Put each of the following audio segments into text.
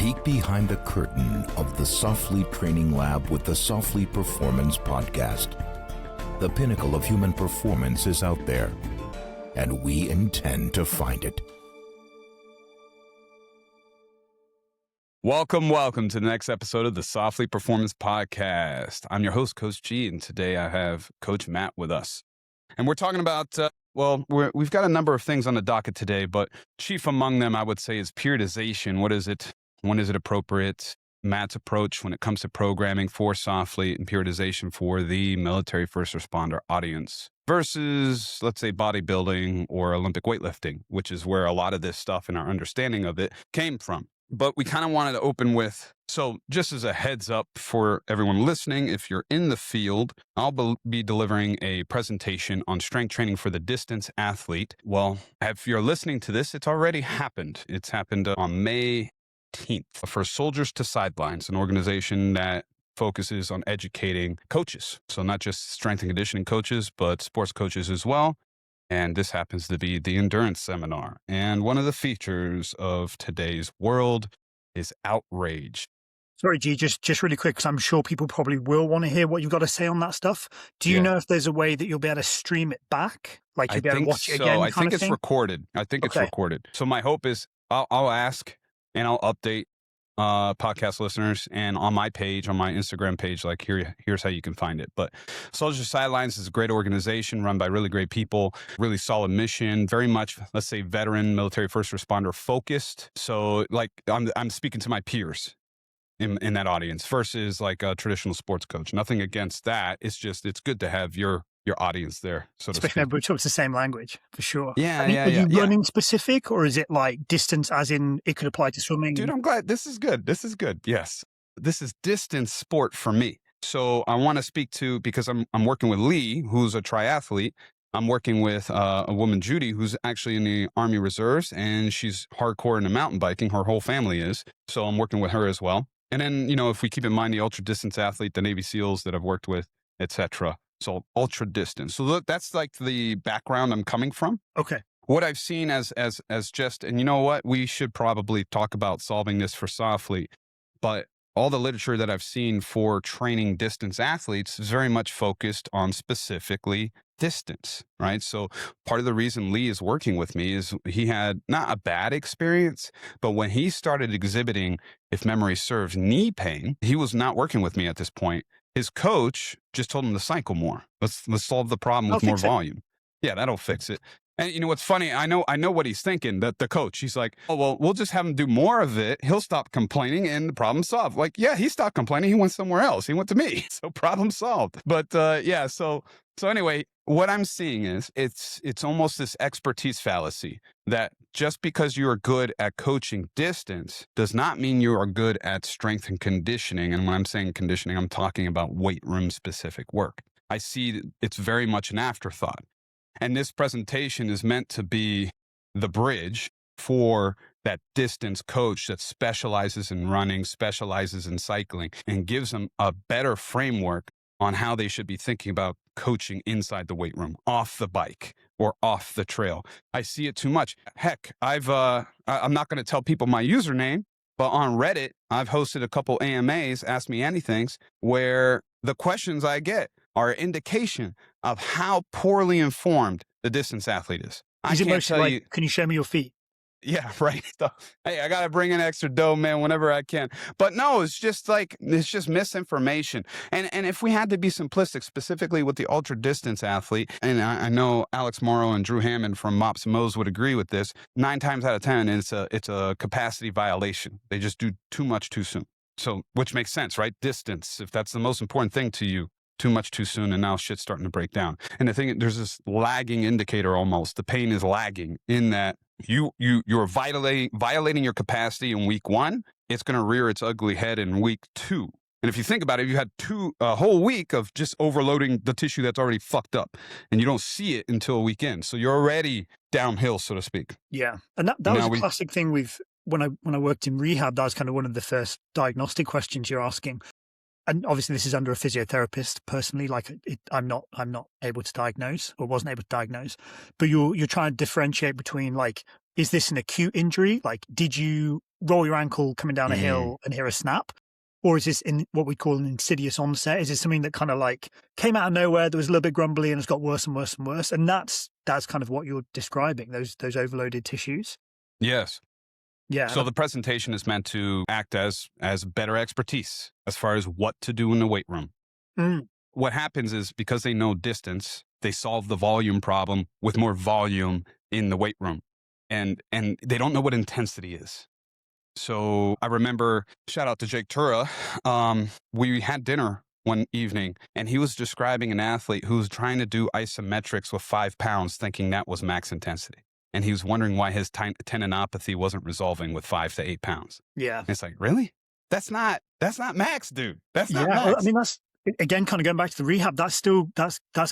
peek behind the curtain of the Softly Training Lab with the Softly Performance Podcast. The pinnacle of human performance is out there, and we intend to find it. Welcome to the next episode of the Softly Performance Podcast. I'm your host, Coach G, and today I have Coach Matt with us. And we're talking about, we've got a number of things on the docket today, but chief among them, I would say, is periodization. What is it? When is it appropriate? Matt's approach when it comes to programming for Softly and periodization for the military first responder audience versus, let's say, bodybuilding or Olympic weightlifting, which is where a lot of this stuff and our understanding of it came from. But we kind of wanted to open with, so just as a heads up for everyone listening, if you're in the field, I'll be delivering a presentation on strength training for the distance athlete. Well, if you're listening to this, it's already happened. It's happened on May 18th for Soldiers to Sidelines, an organization that focuses on educating coaches. So not just strength and conditioning coaches, but sports coaches as well. And this happens to be the endurance seminar. And one of the features of today's world is outrage. Sorry, G, just really quick, because I'm sure people probably will want to hear what you've got to say on that stuff. Do you know if there's a way that you'll be able to stream it back? Like you'll be able to watch it again? I think it's recorded. It's recorded. So my hope is I'll ask and I'll update podcast listeners, and on my page, on my Instagram page, like here's how you can find it. But Soldiers to Sidelines is a great organization run by really great people, really solid mission, very much, let's say, veteran military first responder focused. So like I'm speaking to my peers in that audience versus like a traditional sports coach. Nothing against that. It's just, it's good to have your audience there, so to speak. Everybody talks the same language, for sure. Are you running specific, or is it like distance as in it could apply to swimming? Dude, I'm glad. This is good. Yes. This is distance sport for me. So I want to speak to, because I'm working with Lee, who's a triathlete. I'm working with a woman, Judy, who's actually in the Army Reserves, and she's hardcore into mountain biking. Her whole family is. So I'm working with her as well. And then, if we keep in mind the ultra distance athlete, the Navy SEALs that I've worked with, etc. So ultra distance. So that's like the background I'm coming from. Okay. What I've seen as just, and you know what, we should probably talk about solving this for Softly, but all the literature that I've seen for training distance athletes is very much focused on specifically distance, right? So part of the reason Lee is working with me is he had not a bad experience, but when he started exhibiting, if memory serves, knee pain, he was not working with me at this point. His coach just told him to cycle more. Let's solve the problem with more volume. Yeah, that'll fix it. And you know what's funny? I know what he's thinking. That the coach, he's like, oh well, we'll just have him do more of it. He'll stop complaining, and the problem solved. Like, yeah, he stopped complaining. He went somewhere else. He went to me. So problem solved. But yeah, so anyway, what I'm seeing is it's almost this expertise fallacy that just because you are good at coaching distance does not mean you are good at strength and conditioning. And when I'm saying conditioning, I'm talking about weight room specific work. I see it's very much an afterthought. And this presentation is meant to be the bridge for that distance coach that specializes in running, specializes in cycling, and gives them a better framework on how they should be thinking about coaching inside the weight room, off the bike or off the trail. I see it too much. Heck, I'm not going to tell people my username, but on Reddit, I've hosted a couple AMAs, Ask Me Anythings, where the questions I get are an indication of how poorly informed the distance athlete is. I can't tell you. Can you show me your feet? Yeah, right. So, hey, I got to bring in extra dough, man, whenever I can. But no, it's just misinformation. And if we had to be simplistic, specifically with the ultra distance athlete, and I know Alex Morrow and Drew Hammond from Maximal would agree with this, 9 times out of 10, it's a capacity violation. They just do too much too soon. So, which makes sense, right? Distance, if that's the most important thing to you, too much too soon, and now shit's starting to break down. And the thing, there's this lagging indicator almost. The pain is lagging in that you're violating your capacity in week 1. It's going to rear its ugly head in week 2. And if you think about it, you had a whole week of just overloading the tissue that's already fucked up, and you don't see it until a weekend. So you're already downhill, so to speak. Yeah, and that was a classic thing with when I worked in rehab. That was kind of one of the first diagnostic questions you're asking. And obviously this is under a physiotherapist personally, like I'm not able to diagnose, or wasn't able to diagnose, but you're trying to differentiate between like is this an acute injury? Like, did you roll your ankle coming down a hill and hear a snap? Or is this in what we call an insidious onset? Is it something that kind of like came out of nowhere, there was a little bit grumbly and it's got worse and worse and worse? And that's kind of what you're describing, those overloaded tissues. Yes. Yeah. So the presentation is meant to act as better expertise as far as what to do in the weight room. What happens is because they know distance, they solve the volume problem with more volume in the weight room. And they don't know what intensity is. So I remember, shout out to Jake Tura, we had dinner one evening and he was describing an athlete who was trying to do isometrics with 5 pounds thinking that was max intensity. And he was wondering why his tendinopathy wasn't resolving with 5 to 8 pounds. Yeah. And it's like, really? That's not max, dude. That's not max. Well, I mean, that's, again, kind of going back to the rehab, that's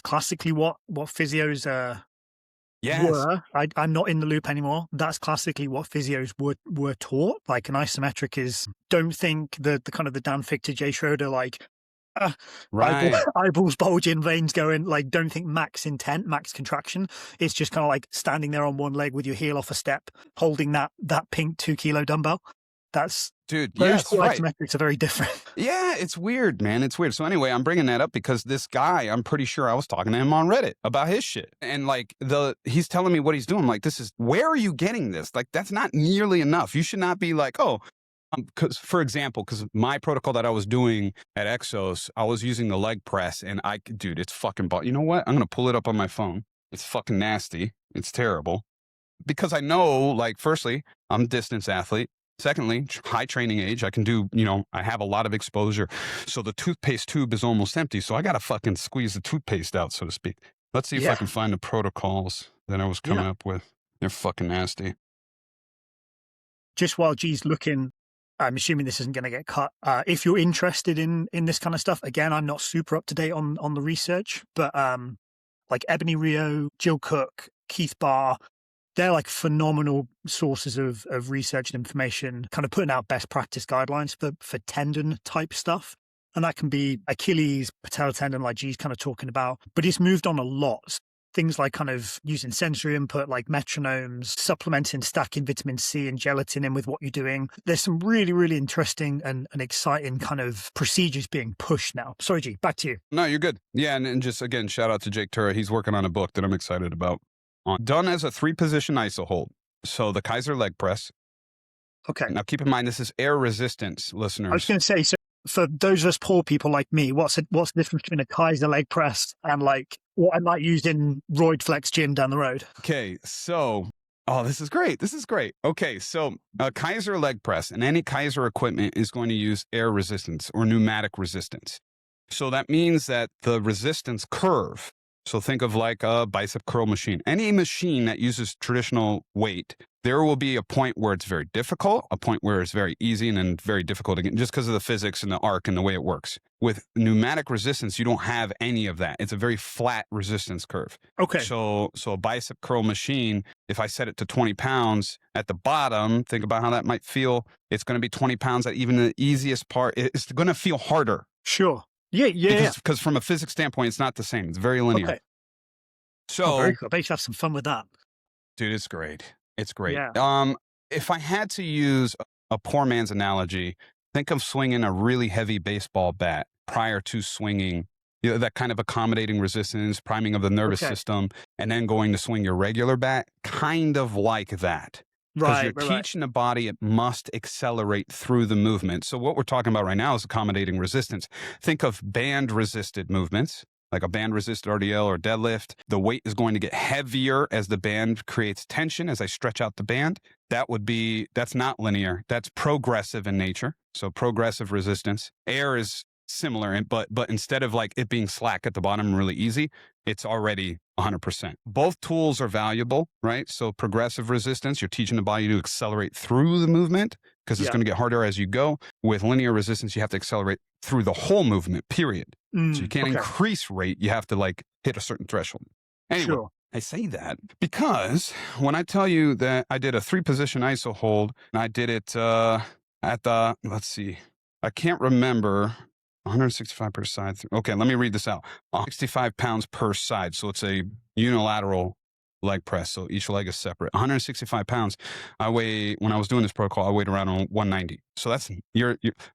classically what physios were. I'm not in the loop anymore. That's classically what physios were taught. Like an isometric is, don't think the kind of the Dan Fichter, Jay Schroeder, like eyeballs bulging, veins going, like don't think max intent, max contraction. It's just kind of like standing there on one leg with your heel off a step, holding that pink 2 kilo dumbbell. That's, dude, those two right. isometrics are very different. Yeah, it's weird, man. It's weird. So anyway, I'm bringing that up because this guy, I'm pretty sure I was talking to him on Reddit about his shit. And like he's telling me what he's doing. I'm like, where are you getting this? Like, that's not nearly enough. You should not be like, because for example, because my protocol that I was doing at Exos, I was using the leg press and dude, it's fucking, you know what? I'm going to pull it up on my phone. It's fucking nasty. It's terrible. Because I know, like, firstly, I'm a distance athlete. Secondly, high training age. I can do, I have a lot of exposure. So the toothpaste tube is almost empty. So I got to fucking squeeze the toothpaste out, so to speak. Let's see if I can find the protocols that I was coming up with. They're fucking nasty. Just while G's looking, I'm assuming this isn't going to get cut. If you're interested in this kind of stuff, again, I'm not super up to date on the research, but like Ebony Rio, Jill Cook, Keith Barr, they're like phenomenal sources of research and information, kind of putting out best practice guidelines for tendon type stuff. And that can be Achilles, patellar tendon, like G's kind of talking about. But it's moved on a lot. Things like kind of using sensory input, like metronomes, supplementing, stacking vitamin C and gelatin in with what you're doing. There's some really, really interesting and exciting kind of procedures being pushed now. Sorry, G, back to you. No, you're good. Yeah, and just, again, shout out to Jake Tura. He's working on a book that I'm excited about. Done as a 3-position iso hold. So the Kaiser leg press. Okay. Now keep in mind, this is air resistance, listeners. I was going to say, so for those of us poor people like me, what's the difference between a Kaiser leg press and like what I might use in Roid Flex gym down the road? Okay, so, this is great. This is great. Okay, so a Kaiser leg press and any Kaiser equipment is going to use air resistance or pneumatic resistance. So that means that the resistance curve, so think of like a bicep curl machine. Any machine that uses traditional weight, there will be a point where it's very difficult, a point where it's very easy, and then very difficult again, just because of the physics and the arc and the way it works. With pneumatic resistance, you don't have any of that. It's a very flat resistance curve. Okay. So a bicep curl machine, if I set it to 20 pounds at the bottom, think about how that might feel. It's going to be 20 pounds at even the easiest part. It's going to feel harder. Sure. Yeah. Because from a physics standpoint, it's not the same. It's very linear. Okay. So, very cool. I bet you have some fun with that. Dude, it's great. It's great. Yeah. If I had to use a poor man's analogy, think of swinging a really heavy baseball bat prior to swinging, that kind of accommodating resistance, priming of the nervous system, and then going to swing your regular bat, kind of like that. Because you're teaching the body it must accelerate through the movement. So what we're talking about right now is accommodating resistance. Think of band-resisted movements, like a band-resisted RDL or deadlift. The weight is going to get heavier as the band creates tension, as I stretch out the band. That's not linear. That's progressive in nature. So progressive resistance. Air is similar, but instead of like it being slack at the bottom and really easy, it's already 100%. Both tools are valuable, right? So progressive resistance, you're teaching the body to accelerate through the movement because it's going to get harder as you go. With linear resistance, you have to accelerate through the whole movement, period. So you can't increase rate. You have to like hit a certain threshold. Anyway, I say that because when I tell you that I did a 3-position iso hold and I did it at the, let's see, I can't remember, 165 per side. Okay, let me read this out. 65 pounds per side. So it's a unilateral leg press. So each leg is separate. 165 pounds. When I was doing this protocol, I weighed around 190. So that's,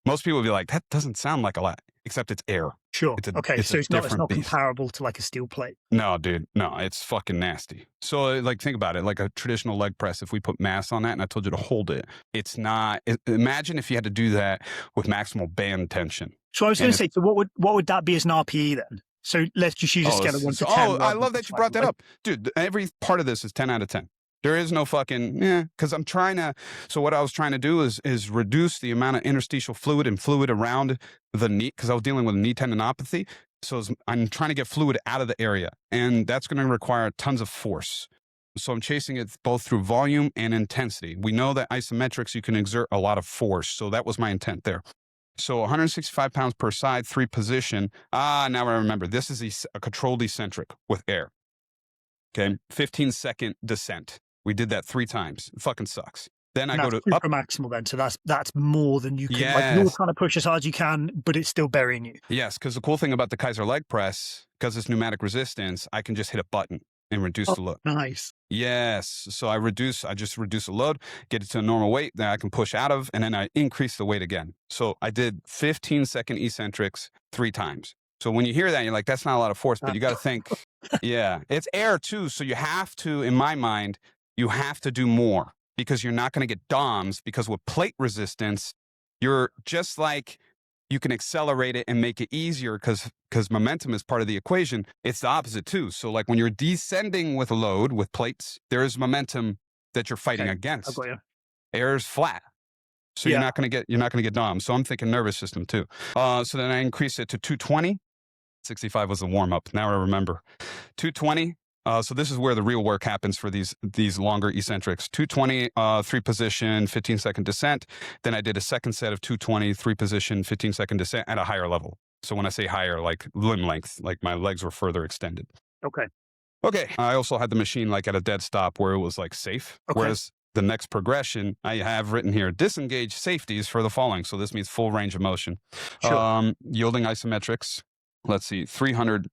most people would be like, that doesn't sound like a lot, except it's air. Sure. Okay. So it's not beast. Comparable to like a steel plate. No, dude. No, it's fucking nasty. So like, think about it. Like a traditional leg press, if we put mass on that and I told you to hold it, it's not, imagine if you had to do that with maximal band tension. So I was going to say, so what would that be as an RPE then? So let's just use a scale of 1 to 10. Oh, I love that you brought that up. Dude, every part of this is 10 out of 10. There is no fucking, because I'm trying to, so what I was trying to do is reduce the amount of interstitial fluid and fluid around the knee, because I was dealing with knee tendinopathy. So I'm trying to get fluid out of the area, and that's going to require tons of force. So I'm chasing it both through volume and intensity. We know that isometrics, you can exert a lot of force. So that was my intent there. So 165 pounds per side, 3 position. Now I remember. This is a controlled eccentric with air. Okay, 15-second descent. We did that 3 times. It fucking sucks. Then I go to up maximal then. So that's more than you can. Yes. Like you're trying to push as hard as you can, but it's still burying you. Yes, because the cool thing about the Kaiser leg press, because it's pneumatic resistance, I can just hit a button and reduce the load. Nice. Yes. So I just reduce the load, get it to a normal weight that I can push out of, and then I increase the weight again. So I did 15-second eccentrics 3 times. So when you hear that, you're like, that's not a lot of force, but you got to think, yeah, it's air too. So you have to, in my mind, you have to do more, because you're not going to get DOMs, because with plate resistance, you're just like, you can accelerate it and make it easier because momentum is part of the equation. It's the opposite too. So like when you're descending with a load with plates, there is momentum that you're fighting against. Air is flat. So you're not going to get DOMs. So I'm thinking nervous system too. So then I increased it to 220. 65 was the warm up. Now I remember. 220. So this is where the real work happens for these longer eccentrics. 220, 3 position, 15-second descent. Then I did a second set of 220, 3 position, 15-second descent at a higher level. So when I say higher, like limb length, like my legs were further extended. Okay. I also had the machine like at a dead stop where it was like safe. Okay. Whereas the next progression I have written here, disengage safeties for the following. So this means full range of motion. Sure. Yielding isometrics. Let's see, 300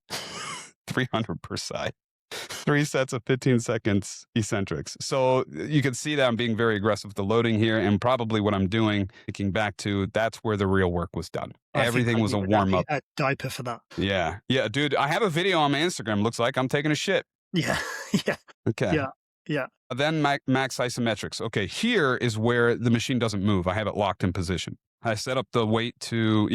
per side. 3 sets of 15 seconds eccentrics. So you can see that I'm being very aggressive with the loading here, and probably what I'm doing, thinking back to, that's where the real work was done. Everything was a warm up. A diaper for that. Yeah, dude. I have a video on my Instagram. Looks like I'm taking a shit. Yeah. Okay. Yeah. Then max isometrics. Okay, here is where the machine doesn't move. I have it locked in position. I set up the weight to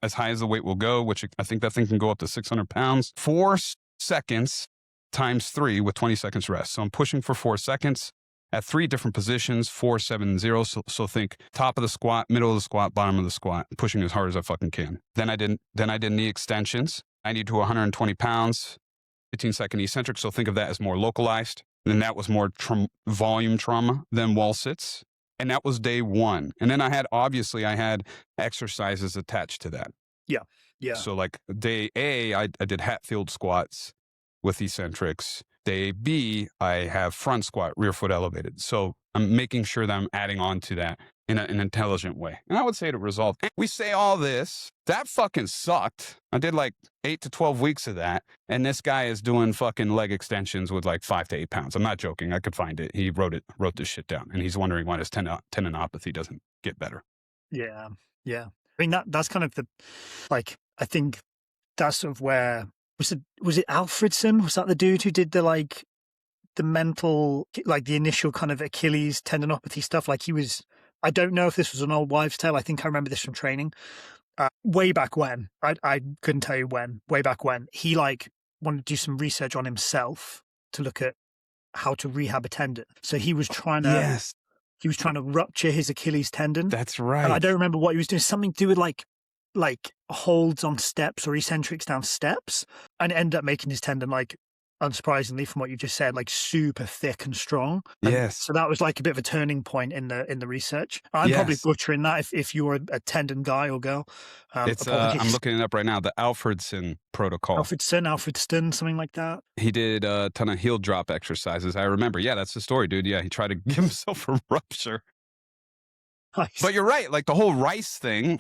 as high as the weight will go, which I think that thing can go up to 600 pounds. 4 seconds. Times 3 with 20 seconds rest. So I'm pushing for 4 seconds at 3 different positions, 4, 7, 0. So think top of the squat, middle of the squat, bottom of the squat, pushing as hard as I fucking can. Then I did knee extensions, 90 to 120 pounds, 15-second eccentric. So think of that as more localized. Then that was more volume trauma than wall sits. And that was day 1. And then I had exercises attached to that. Yeah. So like day A, I did Hatfield squats with eccentrics. Day B, I have front squat, rear foot elevated. So I'm making sure that I'm adding on to that in an intelligent way. And I would say it resolved. We say all this. That fucking sucked. I did like 8 to 12 weeks of that. And this guy is doing fucking leg extensions with like 5 to 8 pounds. I'm not joking. I could find it. He wrote this shit down. And he's wondering why his tendinopathy doesn't get better. Yeah. I mean, that's kind of I think that's sort of where, was it Alfredson? Was that the dude who did the mental, like the initial kind of Achilles tendinopathy stuff? Like I don't know if this was an old wives' tale. I think I remember this from training. Way back when, I couldn't tell you when, way back when, he wanted to do some research on himself to look at how to rehab a tendon. So he was trying to rupture his Achilles tendon. That's right. And I don't remember what he was doing. Something to do with like holds on steps or eccentrics down steps, and end up making his tendon, unsurprisingly from what you just said, super thick and strong. And yes. So that was a bit of a turning point in the research. I'm probably butchering that if you were a tendon guy or girl. It's I'm looking it up right now. The Alfredson protocol. Alfredson, something like that. He did a ton of heel drop exercises. I remember. Yeah, that's the story, dude. Yeah, he tried to give himself a rupture. Nice. But you're right. The whole rice thing,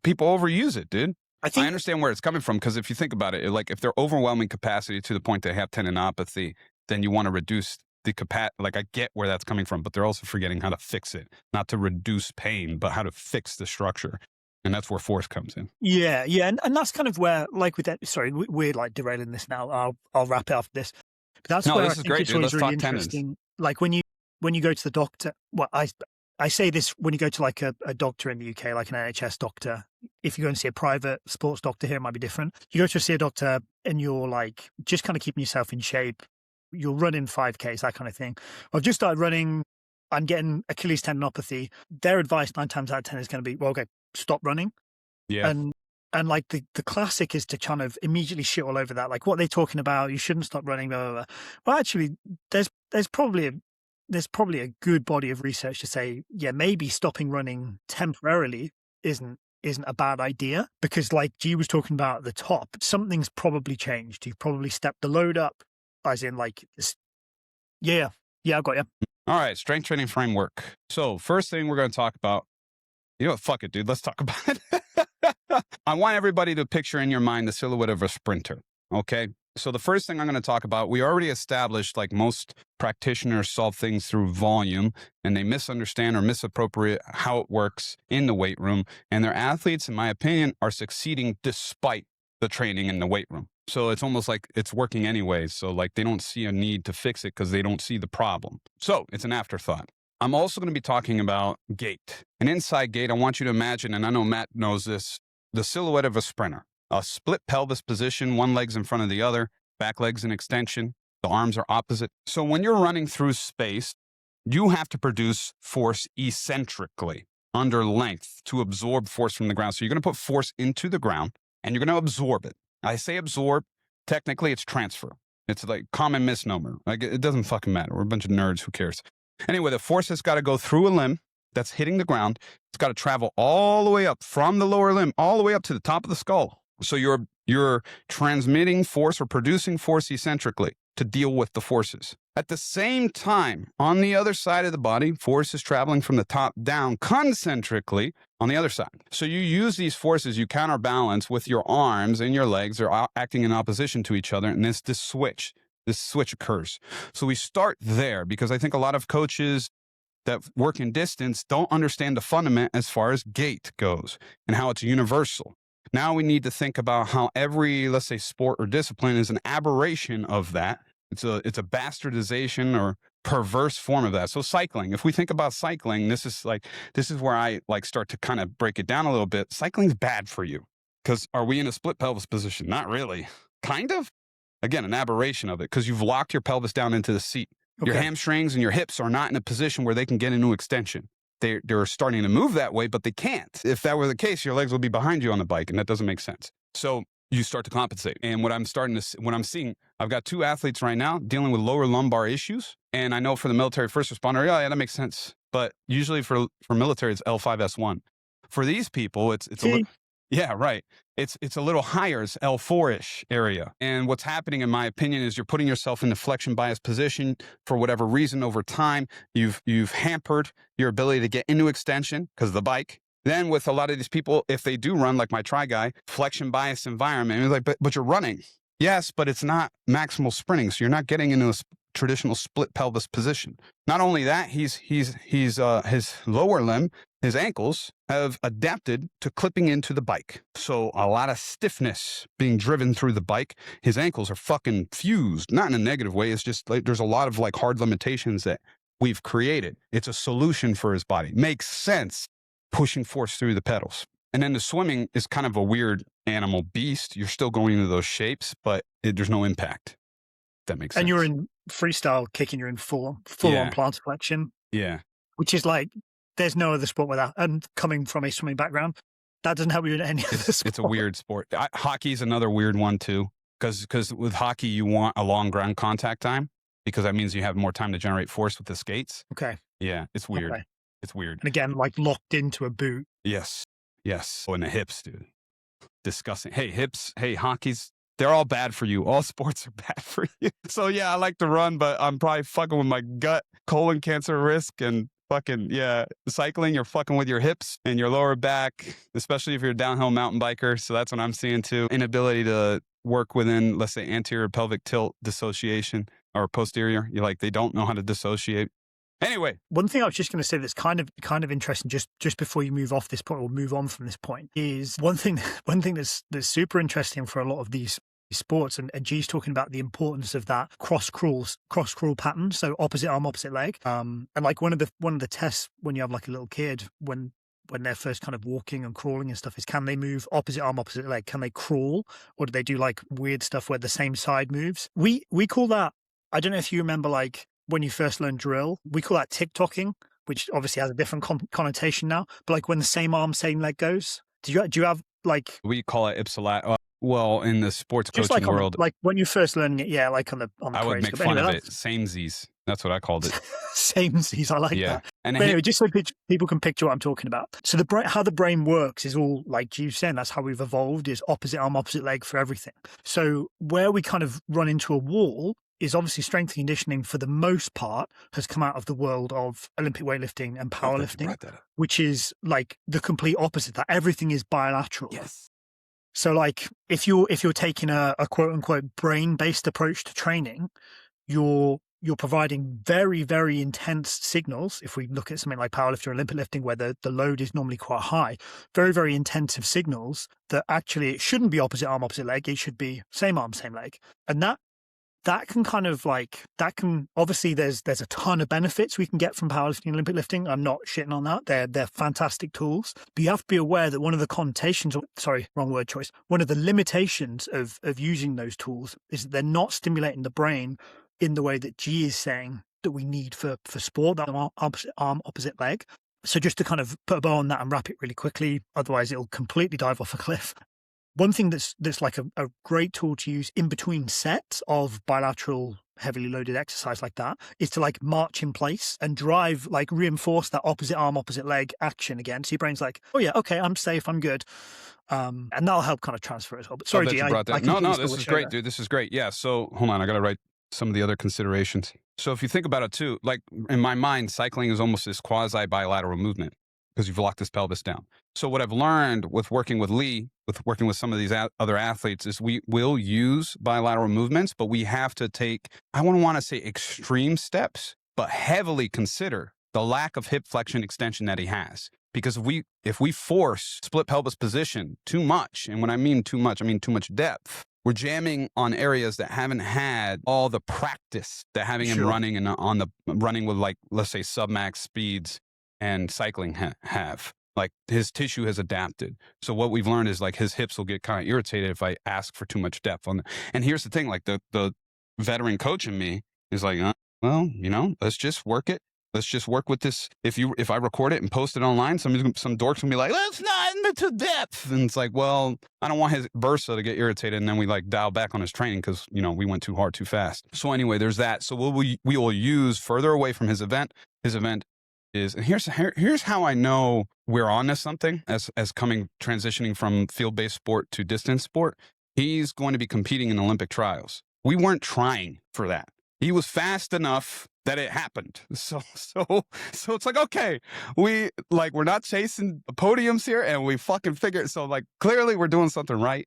people overuse it, dude. I understand where it's coming from, because if you think about it, if they're overwhelming capacity to the point they have tendinopathy, then you want to reduce the capacity. Like, I get where that's coming from, but they're also forgetting how to fix it, not to reduce pain, but how to fix the structure. And that's where force comes in. Yeah. And that's kind of where, like with that, sorry, we're like derailing this now. I'll wrap it after this. But that's No, where this I is think great, it's dude. always Let's really talk tendons. interesting. Like when you go to the doctor, well, I say this when you go to like a doctor in the UK, like an NHS doctor. If you go and see a private sports doctor here, it might be different. You go to see a doctor and you're like just kind of keeping yourself in shape. You're running 5Ks, that kind of thing. I've just started running. I'm getting Achilles tendinopathy. Their advice 9 times out of 10 is going to be, well, okay, stop running. Yeah. And like the classic is to kind of immediately shit all over that. Like, what they're talking about, you shouldn't stop running, blah, blah, blah. Well, actually, there's probably a good body of research to say, yeah, maybe stopping running temporarily isn't a bad idea, because like G was talking about at the top, something's probably changed. You've probably stepped the load up, as in like, yeah, I got you. All right, strength training framework. So first thing we're going to talk about, you know what, fuck it, dude. Let's talk about it. I want everybody to picture in your mind the silhouette of a sprinter, okay? So the first thing I'm going to talk about, we already established, like, most practitioners solve things through volume, and they misunderstand or misappropriate how it works in the weight room. And their athletes, in my opinion, are succeeding despite the training in the weight room. So it's almost like it's working anyways. So like they don't see a need to fix it because they don't see the problem. So it's an afterthought. I'm also going to be talking about gait. An inside gait, I want you to imagine, and I know Matt knows this, the silhouette of a sprinter. A split pelvis position, one leg's in front of the other, back leg's in extension, the arms are opposite. So when you're running through space, you have to produce force eccentrically under length to absorb force from the ground. So you're going to put force into the ground and you're going to absorb it. I say absorb, technically it's transfer. It's like common misnomer. Like, it doesn't fucking matter. We're a bunch of nerds, who cares? Anyway, the force has got to go through a limb that's hitting the ground. It's got to travel all the way up from the lower limb, all the way up to the top of the skull. So you're transmitting force or producing force eccentrically to deal with the forces. At the same time, on the other side of the body, force is traveling from the top down concentrically on the other side. So you use these forces, you counterbalance with your arms and your legs. They're acting in opposition to each other, and this switch occurs. So we start there because I think a lot of coaches that work in distance don't understand the fundament as far as gait goes and how it's universal. Now we need to think about how every, let's say, sport or discipline is an aberration of that. It's a bastardization or perverse form of that. So cycling, if we think about cycling, this is where I like start to kind of break it down a little bit. Cycling's bad for you because are we in a split pelvis position? Not really. Kind of. Again, an aberration of it because you've locked your pelvis down into the seat. Okay. Your hamstrings and your hips are not in a position where they can get into extension. They're starting to move that way, but they can't. If that were the case, your legs would be behind you on the bike, and that doesn't make sense. So you start to compensate. And what I'm seeing, I've got 2 athletes right now dealing with lower lumbar issues. And I know for the military first responder, yeah, that makes sense. But usually for military, it's L5S1. For these people, it's a little, yeah, right. It's a little higher. It's L4-ish area. And what's happening, in my opinion, is you're putting yourself in the flexion bias position for whatever reason over time. You've hampered your ability to get into extension because of the bike. Then with a lot of these people, if they do run like my tri guy, flexion bias environment, it's like, but you're running. Yes, but it's not maximal sprinting. So you're not getting into a traditional split pelvis position. Not only that, his lower limb, his ankles have adapted to clipping into the bike. So a lot of stiffness being driven through the bike. His ankles are fucking fused, not in a negative way. It's just like there's a lot of like hard limitations that we've created. It's a solution for his body. Makes sense pushing force through the pedals. And then the swimming is kind of a weird animal beast. You're still going into those shapes, but there's no impact. That makes sense. And you're in freestyle kicking, you're in full on plantar flexion. Yeah. Which is like, there's no other sport without, and coming from a swimming background, that doesn't help you in any other sport. It's a weird sport. Hockey's another weird one too, because with hockey, you want a long ground contact time because that means you have more time to generate force with the skates. Okay. Yeah, it's weird. Okay. It's weird. And again, like locked into a boot. Yes. Oh, and the hips, dude. Disgusting. Hey, hips. Hey, hockey's. They're all bad for you. All sports are bad for you. So yeah, I like to run, but I'm probably fucking with my gut, colon cancer risk, and fucking, yeah. Cycling, you're fucking with your hips and your lower back, especially if you're a downhill mountain biker. So that's what I'm seeing too. Inability to work within, let's say, anterior pelvic tilt dissociation. or posterior. You're like, they don't know how to dissociate. Anyway, one thing I was just going to say that's kind of interesting, just before you move off this point or move on from this point, is one thing that's super interesting for a lot of these sports, and G's talking about the importance of that cross crawl pattern, so opposite arm, opposite leg, and like one of the tests when you have like a little kid when they're first kind of walking and crawling and stuff is, can they move opposite arm, opposite leg? Can they crawl, or do they do like weird stuff where the same side moves? We call that, I don't know if you remember, like when you first learned drill, we call that tick-tocking, which obviously has a different connotation now. But like when the same arm, same leg goes, do you have like, we call it ipsilat. Well, in the sports coaching like world, like when you're first learning it, yeah, like on the I would make fun of it. Samesies. That's what I called it. Samesies. I like that. And but anyway, just so people can picture what I'm talking about. So how the brain works is all like you saying. That's how we've evolved, is opposite arm, opposite leg for everything. So where we kind of run into a wall is obviously strength and conditioning for the most part has come out of the world of Olympic weightlifting and powerlifting, which is like the complete opposite. That everything is bilateral. Yes. So like if you're taking a quote unquote brain-based approach to training, you're providing very, very intense signals. If we look at something like powerlifting or Olympic lifting, where the load is normally quite high, very, very intensive signals that actually it shouldn't be opposite arm, opposite leg. It should be same arm, same leg. And that can kind of like, that can, obviously there's a ton of benefits we can get from powerlifting and Olympic lifting. I'm not shitting on that. They're fantastic tools, but you have to be aware that one of the connotations, sorry, wrong word choice. One of the limitations of using those tools is that they're not stimulating the brain in the way that G is saying that we need for sport, that opposite arm, opposite leg. So just to kind of put a bow on that and wrap it really quickly, otherwise it'll completely dive off a cliff. One thing that's like a great tool to use in between sets of bilateral heavily loaded exercise like that is to like march in place and reinforce that opposite arm, opposite leg action again. So your brain's like, oh yeah, okay, I'm safe, I'm good. And that'll help kind of transfer as well. But sorry, G, no, this is great, dude. This is great. Yeah. So hold on, I got to write some of the other considerations. So if you think about it too, like in my mind, cycling is almost this quasi bilateral movement because you've locked this pelvis down. So what I've learned with working with Lee, with working with some of these other athletes, is we will use bilateral movements, but we have to take, I wouldn't want to say extreme steps, but heavily consider the lack of hip flexion extension that he has. Because if we force split pelvis position too much, and when I mean too much, I mean too much depth, we're jamming on areas that haven't had all the practice that having him running and running with, like, let's say submax speeds and cycling have. Like his tissue has adapted. So what we've learned is like his hips will get kind of irritated if I ask for too much depth on. And here's the thing, like the veteran coach in me is like, well, let's just work it. Let's just work with this. If I record it and post it online, some dorks will be like, let's not to depth. And it's like, well, I don't want his bursa to get irritated. And then we like dial back on his training because, we went too hard too we So anyway, there's that. So we will use further away from his event. His event is, and here's how I know we're on to something as transitioning from field-based sport to distance sport. He's going to be competing in Olympic trials. We weren't trying for that. He was fast enough that it happened. So it's like, okay, we're not chasing podiums here, and we fucking figured. So like, clearly we're doing something right.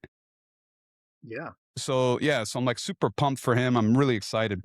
Yeah. So I'm like super pumped for him. I'm really excited.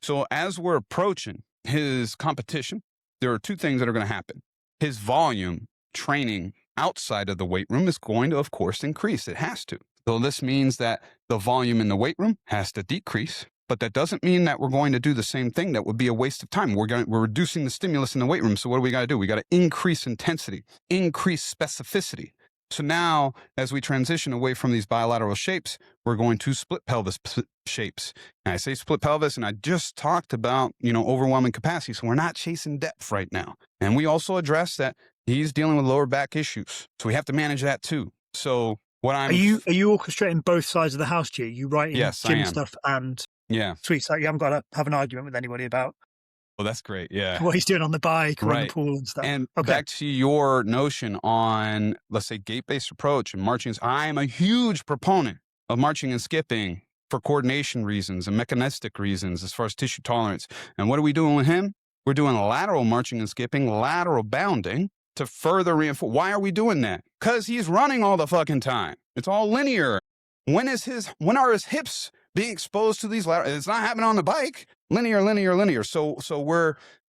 So as we're approaching his competition, there are two things that are going to happen. His volume training outside of the weight room is going to, of course, increase. It has to. So this means that the volume in the weight room has to decrease. But that doesn't mean that we're going to do the same thing. That would be a waste of time. We're reducing the stimulus in the weight room. So what do we got to do? We got to increase intensity, increase specificity. So now, as we transition away from these bilateral shapes, we're going to split pelvis shapes. And I say split pelvis, and I just talked about, overwhelming capacity. So we're not chasing depth right now. And we also addressed that he's dealing with lower back issues. So we have to manage that too. So what I'm... Are you orchestrating both sides of the house, G? You writing gym stuff and... Yeah. Sweet. So you haven't got to have an argument with anybody about... Well, that's great. Yeah. What he's doing on the bike or in the pool and stuff. And back to your notion on, let's say, gait-based approach and marching. I'm a huge proponent of marching and skipping for coordination reasons and mechanistic reasons as far as tissue tolerance. And what are we doing with him? We're doing lateral marching and skipping, lateral bounding to further reinforce. Why are we doing that? Because he's running all the fucking time. It's all linear. When are his hips being exposed to these lateral? It's not happening on the bike. linear. So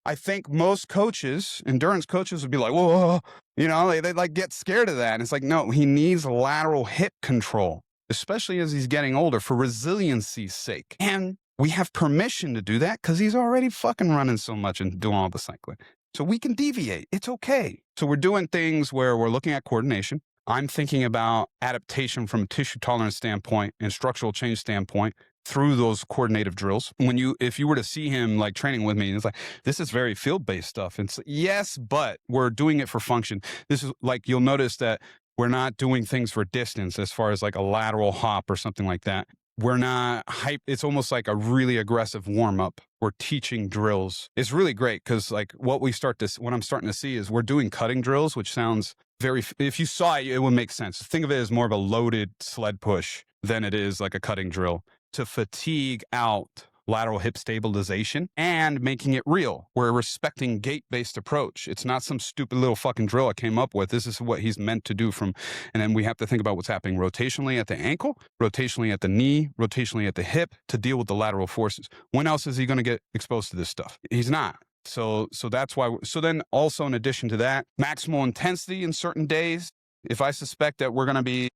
I think most coaches, endurance coaches, would be like, whoa, they like get scared of that. And it's like, no, he needs lateral hip control, especially as he's getting older, for resiliency's sake. And we have permission to do that because he's already fucking running so much and doing all the cycling. So we can deviate. It's okay. So we're doing things where we're looking at coordination. I'm thinking about adaptation from a tissue tolerance standpoint and structural change standpoint through those coordinative drills. If you were to see him like training with me, it's like, this is very field-based stuff. It's yes, but we're doing it for function. This is like, you'll notice that we're not doing things for distance as far as like a lateral hop or something like that. We're not hype. It's almost like a really aggressive warm up. We're teaching drills. It's really great because like what I'm starting to see is we're doing cutting drills, which sounds if you saw it, it would make sense. Think of it as more of a loaded sled push than it is like a cutting drill to fatigue out lateral hip stabilization and making it real. We're respecting gait-based approach. It's not some stupid little fucking drill I came up with. This is what he's meant to do and then we have to think about what's happening rotationally at the ankle, rotationally at the knee, rotationally at the hip to deal with the lateral forces. When else is he going to get exposed to this stuff? He's not. So that's why. So then also in addition to that, maximal intensity in certain days. If I suspect that we're going to be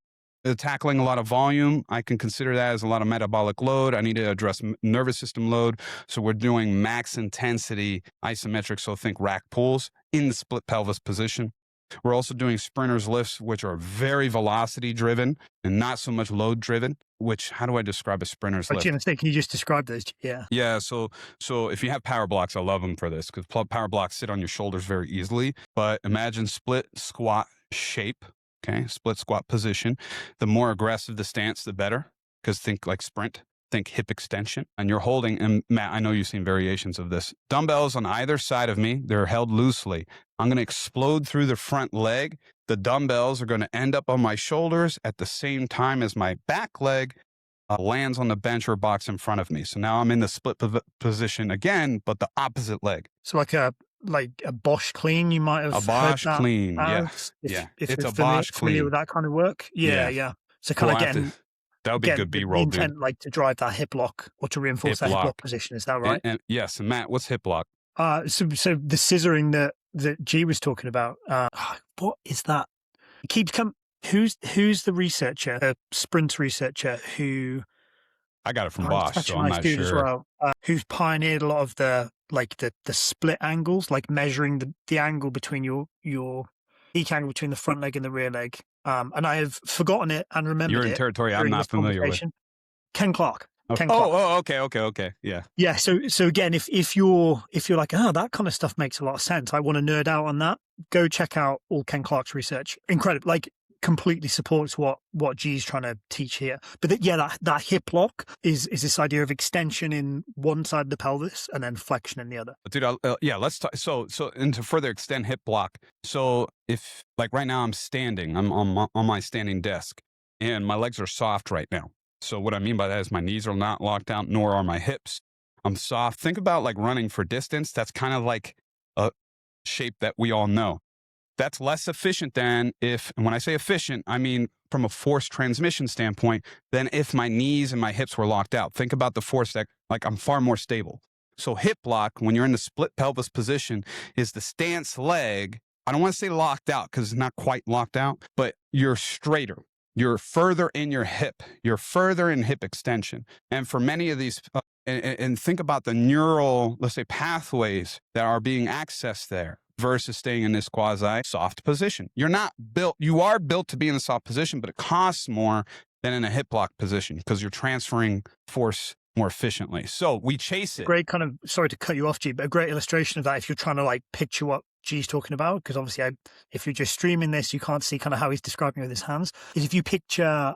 tackling a lot of volume, I can consider that as a lot of metabolic load. I need to address nervous system load. So we're doing max intensity isometric. So think rack pulls in the split pelvis position. We're also doing sprinters lifts, which are very velocity driven and not so much load driven, how do I describe a sprinter's lift? Can you just describe those? Yeah. Yeah. So if you have power blocks, I love them for this because power blocks sit on your shoulders very easily, but imagine split squat shape. Okay. Split squat position. The more aggressive the stance, the better. Because think like sprint, think hip extension. And you're holding, and Matt, I know you've seen variations of this. Dumbbells on either side of me, they're held loosely. I'm going to explode through the front leg. The dumbbells are going to end up on my shoulders at the same time as my back leg lands on the bench or box in front of me. So now I'm in the split position again, but the opposite leg. So like a Bosch clean, you might have a Bosch heard that, clean. Yeah. It's a Bosch familiar clean with that kind of work. Yeah. So kind of getting that would be good B-roll, dude. Intent like to drive that hip lock or to reinforce that hip lock position. Is that right? And yes. And Matt, what's hip lock? So the scissoring that G was talking about. What is that? It keeps coming. Who's the researcher, the sprint researcher who? I got it from Bosch, so I'm not sure. As well, who's pioneered a lot of the split angles, like measuring the angle between your peak angle between the front leg and the rear leg. And I have forgotten it and remembered it. You're in territory I'm not familiar with. Ken Clark. Okay. Okay. Yeah. Yeah. So again, if you're like, that kind of stuff makes a lot of sense, I want to nerd out on that, go check out all Ken Clark's research. Incredible. Like completely supports what G's trying to teach here. But that hip lock is this idea of extension in one side of the pelvis and then flexion in the other. Dude, let's talk. So and to further extend hip block. So if like right now I'm standing, I'm on my standing desk and my legs are soft right now. So what I mean by that is my knees are not locked out, nor are my hips. I'm soft. Think about like running for distance. That's kind of like a shape that we all know. That's less efficient than and when I say efficient, I mean from a force transmission standpoint, than if my knees and my hips were locked out. Think about the force that, like, I'm far more stable. So hip lock, when you're in the split pelvis position, is the stance leg. I don't want to say locked out because it's not quite locked out, but you're straighter. You're further in your hip. You're further in hip extension. And for many of these, and think about the neural, let's say, pathways that are being accessed there versus staying in this quasi soft position. You are built to be in a soft position, but it costs more than in a hip lock position because you're transferring force more efficiently. So we chase it. Great kind of, sorry to cut you off, G, but a great illustration of that if you're trying to like picture what G's talking about, because obviously if you're just streaming this, you can't see kind of how he's describing it with his hands, is if you picture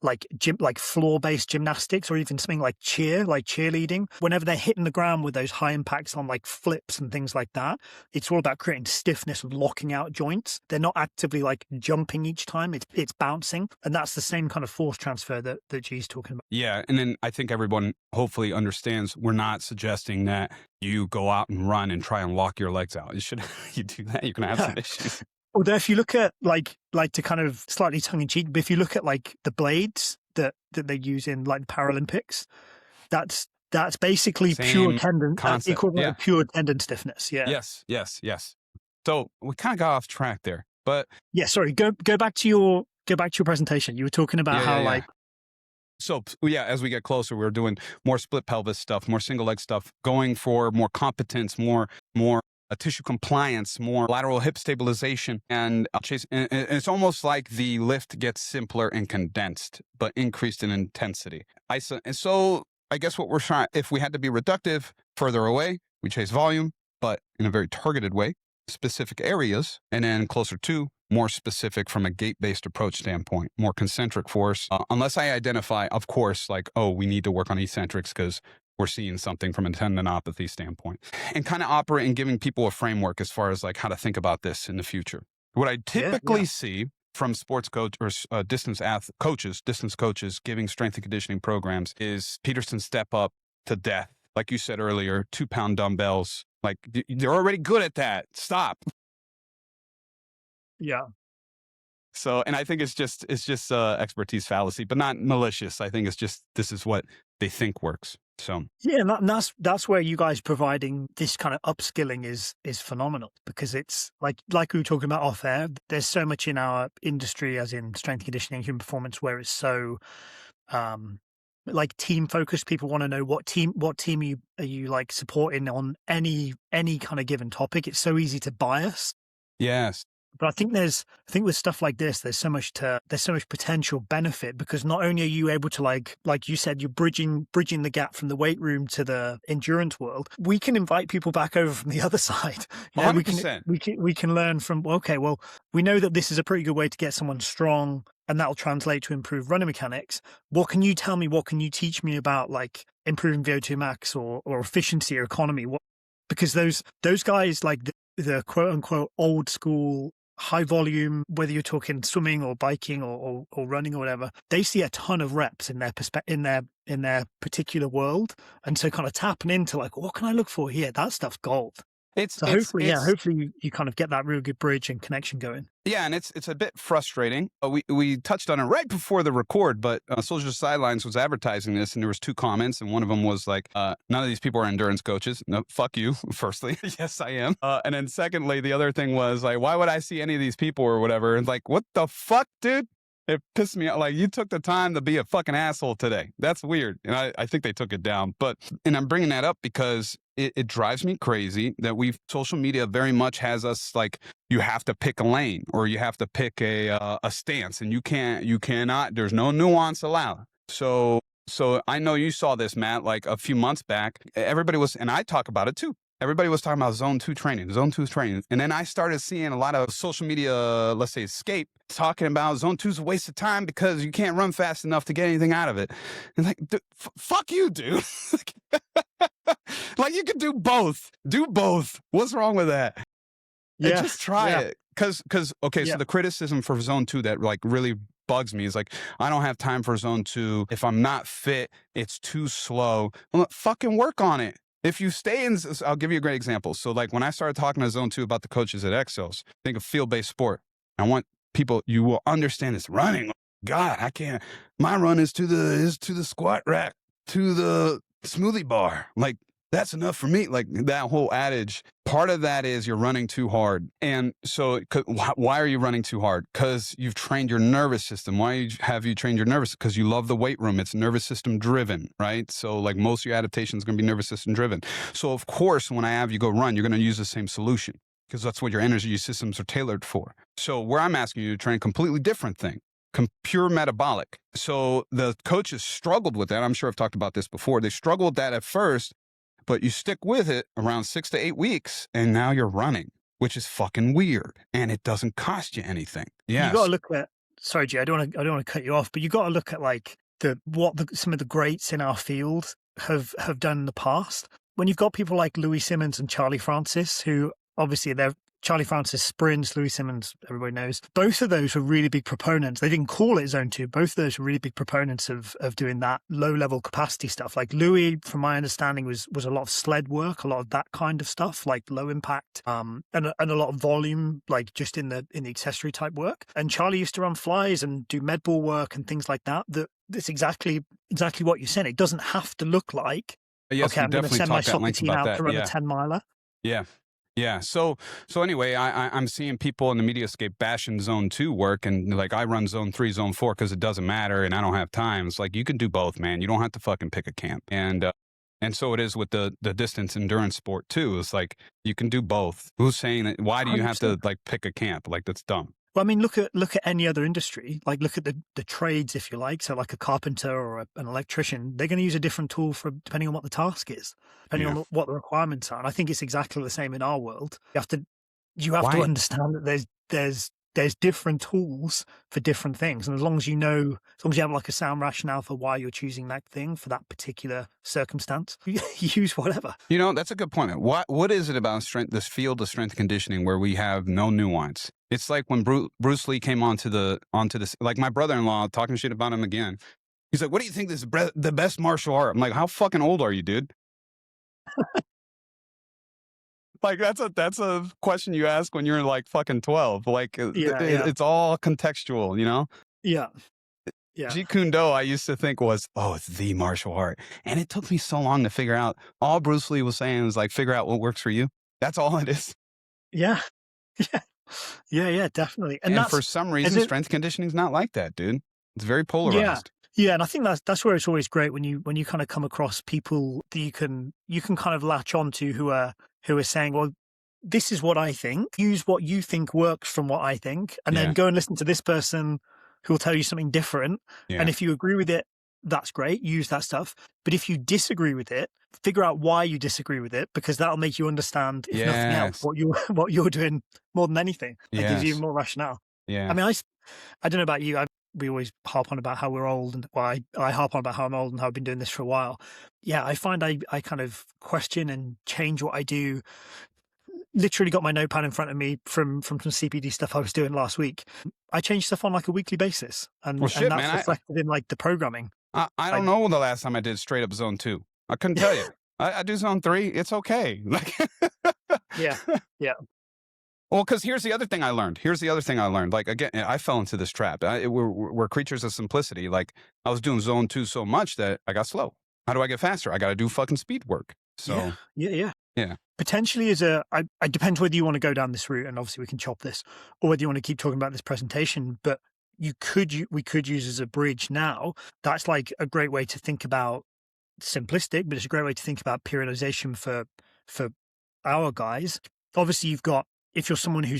like floor-based gymnastics or even something like cheerleading, whenever they're hitting the ground with those high impacts on like flips and things like that, it's all about creating stiffness and locking out joints. They're not actively like jumping each time, it's bouncing. And that's the same kind of force transfer that G's talking about. Yeah. And then I think everyone hopefully understands we're not suggesting that you go out and run and try and lock your legs out. You do that, you're going to have some issues. Although if you look at like to kind of slightly tongue in cheek, but if you look at like the blades that they use in like the Paralympics, that's That's basically pure Same tendon, concept. equivalent Yeah. of pure tendon stiffness. Yeah. Yes. So we kind of got off track there, but Yeah. Sorry. Go back to your presentation. You were talking about how like. So yeah, as we get closer, we're doing more split pelvis stuff, more single leg stuff, going for more competence, more tissue compliance, more lateral hip stabilization, and it's almost like the lift gets simpler and condensed, but increased in intensity. And so I guess what we're trying, if we had to be reductive further away, we chase volume, but in a very targeted way, specific areas, and then closer to more specific from a gait-based approach standpoint, more concentric force. Unless I identify, of course, like, oh, we need to work on eccentrics because we're seeing something from a tendinopathy standpoint, and kind of operate in giving people a framework as far as like how to think about this in the future. What I typically see from sports coach or distance coaches giving strength and conditioning programs is Peterson step up to death. Like you said earlier, 2-pound dumbbells. Like they're already good at that. Stop. Yeah. So, and I think it's just expertise fallacy, but not malicious. I think it's just, this is what they think works. So yeah, and that's where you guys providing this kind of upskilling is phenomenal, because it's like we were talking about off air. There's so much in our industry, as in strength conditioning, human performance, where it's so like team focused. People want to know what team are you like supporting on any kind of given topic. It's so easy to bias. yes. But I think with stuff like this, there's so much potential benefit, because not only are you able to like you said, you're bridging the gap from the weight room to the endurance world. We can invite people back over from the other side. You know, 100%. we can learn from, okay, well, we know that this is a pretty good way to get someone strong, and that'll translate to improved running mechanics. What can you tell me? What can you teach me about like improving VO2 max or efficiency or economy? Because those guys, like the quote unquote old school high volume, whether you're talking swimming or biking or running or whatever, they see a ton of reps in their particular world, and so kind of tapping into like, what can I look for here? That stuff's gold. Hopefully you kind of get that real good bridge and connection going. Yeah, and it's a bit frustrating. We touched on it right before the record, but Soldier Sidelines was advertising this, and there was 2 comments, and one of them was like, none of these people are endurance coaches. No, fuck you, firstly. Yes, I am. And then secondly, the other thing was like, why would I see any of these people or whatever? And like, what the fuck, dude? It pissed me off. Like, you took the time to be a fucking asshole today. That's weird. And I think they took it down. And I'm bringing that up because it drives me crazy that social media very much has us like, you have to pick a lane or you have to pick a stance, and you cannot, there's no nuance allowed. So I know you saw this, Matt, like a few months back. Everybody was, and I talk about it too. Everybody was talking about zone 2 training. And then I started seeing a lot of social media, let's say escape, talking about zone 2 is a waste of time because you can't run fast enough to get anything out of it. And like, fuck you, dude. Like, you could do both. Do both. What's wrong with that? Yeah. And just try it. Cause okay, so the criticism for zone 2 that like really bugs me is like, I don't have time for zone 2. If I'm not fit, it's too slow. Well, fucking work on it. If you stay in, I'll give you a great example. So like when I started talking to Zone 2 about the coaches at Axial, think of field-based sport. I want people, you will understand this running. God, I can't, my run is to the squat rack, to the smoothie bar. Like, that's enough for me. Like that whole adage, part of that is you're running too hard. And so why are you running too hard? Because you've trained your nervous system. Why have you trained your nervous? Because you love the weight room. It's nervous system driven, right? So like most of your adaptation is going to be nervous system driven. So of course, when I have you go run, you're going to use the same solution because that's what your energy systems are tailored for. So where I'm asking you to train a completely different thing. Pure metabolic. So the coaches struggled with that. I'm sure I've talked about this before. They struggled with that at first, but you stick with it around 6 to 8 weeks, and now you're running, which is fucking weird, and it doesn't cost you anything. Yeah, you got to look at. Sorry, G, I don't want to cut you off, but you got to look at like some of the greats in our field have done in the past. When you've got people like Louis Simmons and Charlie Francis, who obviously Charlie Francis sprints, Louis Simmons, everybody knows. Both of those were really big proponents. They didn't call it Zone 2. Both of those were really big proponents of doing that low-level capacity stuff. Like Louis, from my understanding, was a lot of sled work, a lot of that kind of stuff, like low impact, and a lot of volume, like just in the accessory type work. And Charlie used to run flies and do med ball work and things like that. That's exactly what you're saying. It doesn't have to look like Yes, Okay, we I'm going to definitely send my talked at soccer length team about out that. to run a Yeah. 10-miler. Yeah. Yeah. So anyway, I'm seeing people in the mediascape bashing zone 2 work, and like, I run zone 3, zone 4 because it doesn't matter and I don't have time. It's like, you can do both, man. You don't have to fucking pick a camp. And so it is with the distance endurance sport too. It's like, you can do both. Who's saying that? Why do you have to 100%. like pick a camp? Like, that's dumb. Well, I mean, look at any other industry. Like, look at the trades, if you like. So, like a carpenter or an electrician, they're going to use a different tool for depending on what the task is, depending on what the requirements are. And I think it's exactly the same in our world. You have to understand that there's different tools for different things, and as long as you have like a sound rationale for why you're choosing that thing for that particular circumstance, you use whatever. You know, that's a good point. What is it about this field of strength conditioning where we have no nuance? It's like when Bruce Lee came onto this, like my brother-in-law, talking shit about him again. He's like, "What do you think is the best martial art?" I'm like, "How fucking old are you, dude?" Like, that's a question you ask when you're like fucking 12. Like, it's all contextual, you know? Yeah. Yeah. Jeet Kune Do, I used to think it's the martial art. And it took me so long to figure out. All Bruce Lee was saying was like, figure out what works for you. That's all it is. Yeah. Yeah, definitely. And for some reason, strength conditioning is not like that, dude. It's very polarized. Yeah, and I think that's where it's always great when you kind of come across people that you can kind of latch onto who are saying, well, this is what I think. Use what you think works from what I think, and then go and listen to this person who will tell you something different. Yeah. And if you agree with it, that's great. Use that stuff. But if you disagree with it, figure out why you disagree with it, because that'll make you understand, if nothing else, what you're doing more than anything. It gives you more rationale. Yeah. I mean, I don't know about you. We always harp on about how we're old, and I harp on about how I'm old and how I've been doing this for a while. Yeah, I find I kind of question and change what I do. Literally got my notepad in front of me from some CPD stuff I was doing last week. I change stuff on like a weekly basis, and that's reflected in like the programming. I don't know the last time I did straight up zone 2. I couldn't tell you. I do zone 3. It's okay. Like, yeah. Well, because here's the other thing I learned. Like, again, I fell into this trap. We're creatures of simplicity. Like, I was doing zone 2 so much that I got slow. How do I get faster? I got to do fucking speed work. So yeah. Potentially it depends whether you want to go down this route, and obviously we can chop this, or whether you want to keep talking about this presentation. But we could use as a bridge now. That's like a great way to think about simplistic, but it's a great way to think about periodization for our guys. Obviously, if you're someone who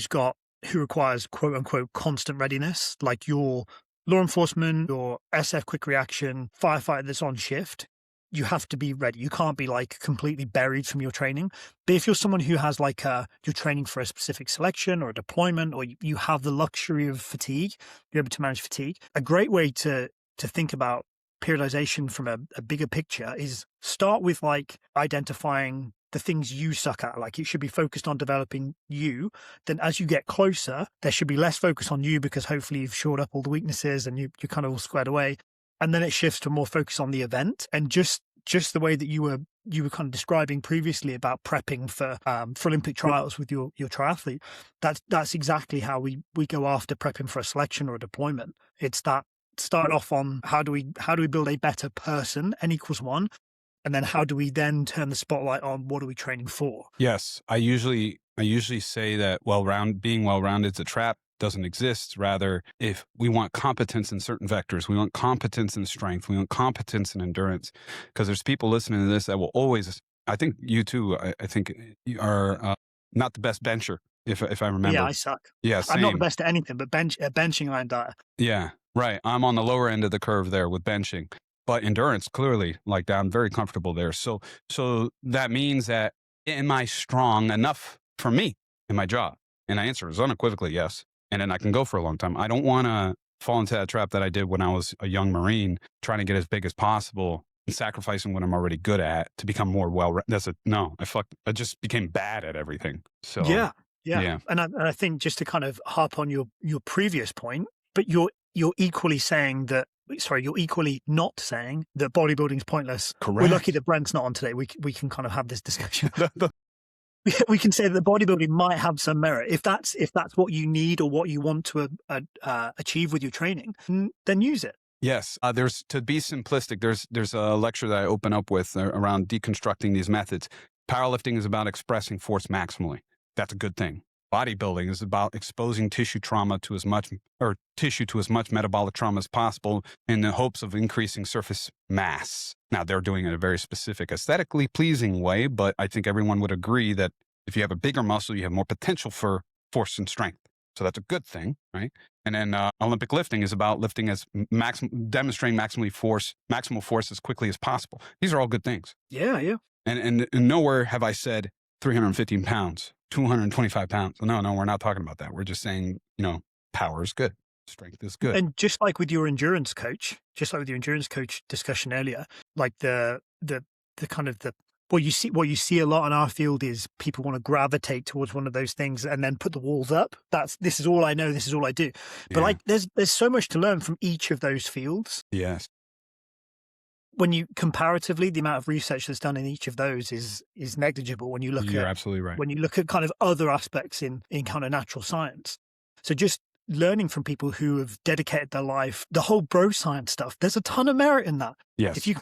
requires quote unquote constant readiness, like your law enforcement, your SF quick reaction firefighter that's on shift, you have to be ready. You can't be like completely buried from your training. But if you're someone who has like you're training for a specific selection or a deployment, or you have the luxury of fatigue, you're able to manage fatigue. A great way to think about periodization from a bigger picture is start with like identifying the things you suck at. Like, it should be focused on developing you. Then as you get closer, there should be less focus on you, because hopefully you've shored up all the weaknesses and you're kind of all squared away. And then it shifts to more focus on the event, and just the way that you were kind of describing previously about prepping for Olympic trials with your triathlete. That's exactly how we go after prepping for a selection or a deployment. It's that start off on how do we build a better person, N = 1, and then how do we then turn the spotlight on what are we training for? Yes, I usually say that being well-rounded is a trap. Doesn't exist. Rather, if we want competence in certain vectors, we want competence in strength, we want competence in endurance, because there's people listening to this that will always, I think you too, I think you are not the best bencher, if I remember. Yeah, I suck. Yeah, same. I'm not the best at anything, but benching I'm dire. Yeah, right. I'm on the lower end of the curve there with benching, but endurance, clearly, like, I'm very comfortable there. So that means that, am I strong enough for me in my job? And the answer is unequivocally yes. And then I can go for a long time. I don't want to fall into that trap that I did when I was a young Marine, trying to get as big as possible and sacrificing what I'm already good at to become more I just became bad at everything. So yeah. And I think, just to kind of harp on your previous point, but you're equally saying that. Sorry, you're equally not saying that bodybuilding is pointless. Correct. We're lucky that Brent's not on today. We can kind of have this discussion. We can say that the bodybuilding might have some merit. If that's what you need or what you want to achieve with your training, then use it. Yes, there's, to be simplistic, there's a lecture that I open up with around deconstructing these methods. Powerlifting is about expressing force maximally. That's a good thing. Bodybuilding is about exposing tissue to as much metabolic trauma as possible in the hopes of increasing surface mass. Now, they're doing it in a very specific, aesthetically pleasing way, but I think everyone would agree that if you have a bigger muscle, you have more potential for force and strength. So that's a good thing, right? And then Olympic lifting is about lifting as demonstrating maximal force as quickly as possible. These are all good things. Yeah, yeah. And nowhere have I said 315 pounds, 225 pounds. No, we're not talking about that. We're just saying, power is good. Strength is good. And just like with your endurance coach discussion earlier, like the kind of what you see a lot in our field is people want to gravitate towards one of those things and then put the walls up. This is all I know. This is all I do. But like, there's so much to learn from each of those fields. Yes. When you comparatively, the amount of research that's done in each of those is negligible when you look You're absolutely right. When you look at kind of other aspects in kind of natural science. So just learning from people who have dedicated their life, the whole bro science stuff, there's a ton of merit in that. Yes. If you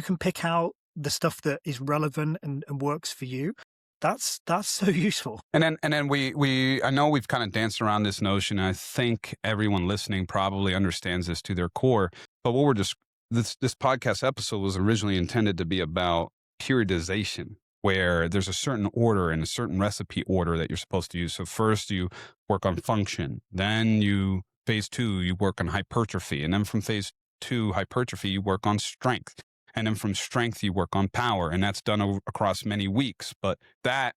can pick out the stuff that is relevant and works for you, that's so useful. And then we I know we've kind of danced around this notion. I think everyone listening probably understands this to their core. But what we're just this podcast episode was originally intended to be about periodization, where there's a certain order and a certain recipe order that you're supposed to use. So first you work on function, then phase 2, you work on hypertrophy. And then from phase 2 hypertrophy, you work on strength. And then from strength, you work on power. And that's done across many weeks. But that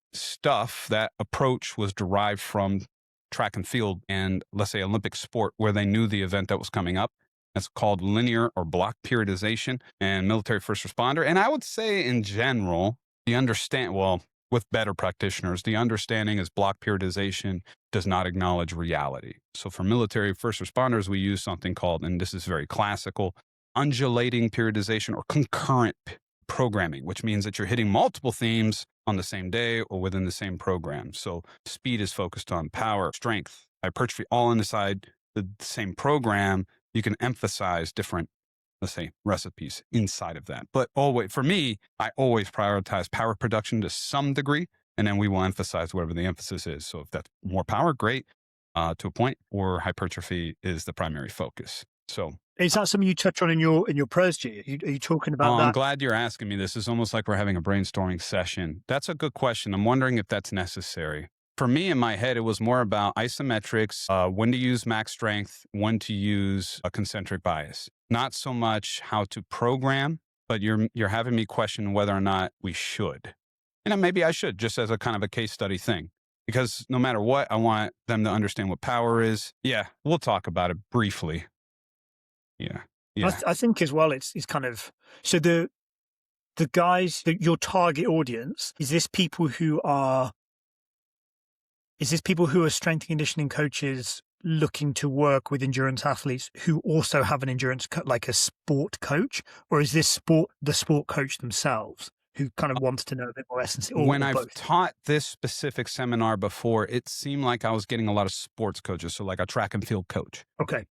approach was derived from track and field and, let's say, Olympic sport, where they knew the event that was coming up. That's called linear or block periodization, and military first responder. And I would say in general, with better practitioners, the understanding is block periodization does not acknowledge reality. So for military first responders, we use something called, and this is very classical, undulating periodization or concurrent programming, which means that you're hitting multiple themes on the same day or within the same program. So speed is focused on power, strength, hypertrophy, all inside the same program. You can emphasize different, let's say, recipes inside of that. But for me, I always prioritize power production to some degree, and then we will emphasize whatever the emphasis is. So if that's more power, great, to a point, or hypertrophy is the primary focus. So is that something you touch on in your prayers, G? Are you talking about that? I'm glad you're asking me this. It's almost like we're having a brainstorming session. That's a good question. I'm wondering if that's necessary. For me, in my head, it was more about isometrics, when to use max strength, when to use a concentric bias. Not so much how to program, but you're having me question whether or not we should. And maybe I should, just as a kind of a case study thing. Because no matter what, I want them to understand what power is. Yeah, we'll talk about it briefly. Yeah. I think as well, it's kind of, so the guys, your target audience, is this people who are strength and conditioning coaches looking to work with endurance athletes who also have an endurance like a sport coach, or is this the sport coach themselves who kind of wants to know a bit more essence? When I've taught this specific seminar before, it seemed like I was getting a lot of sports coaches, so like a track and field coach. Okay.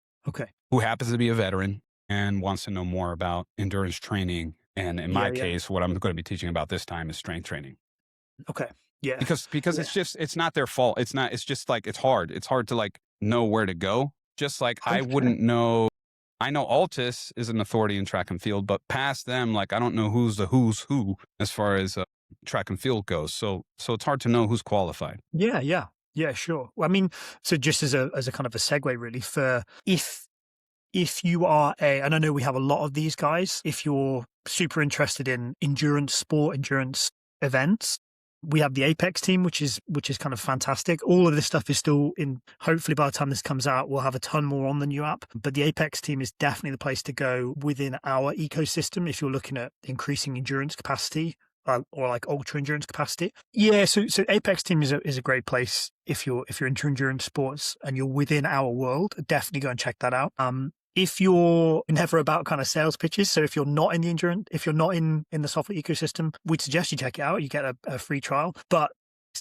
Who happens to be a veteran and wants to know more about endurance training. And in my case, what I'm going to be teaching about this time is strength training. Okay. Yeah. Because it's not their fault. It's just like, it's hard. It's hard to like know where to go. Just like I wouldn't know, I know Altus is an authority in track and field, but past them, like I don't know who's who as far as track and field goes. So it's hard to know who's qualified. Yeah, sure. Well, I mean, so just as a kind of a segue really, for if you are and I know we have a lot of these guys, if you're super interested in endurance events, we have the Apex team, which is kind of fantastic. All of this stuff is still in, hopefully by the time this comes out, we'll have a ton more on the new app. But the Apex team is definitely the place to go within our ecosystem if you're looking at increasing endurance capacity or like ultra endurance capacity. Yeah, so Apex team is a great place if you're into endurance sports and you're within our world. Definitely go and check that out. If you're never about kind of sales pitches, so if you're not in the endurance, if you're not in the software ecosystem, we'd suggest you check it out. You get a free trial. But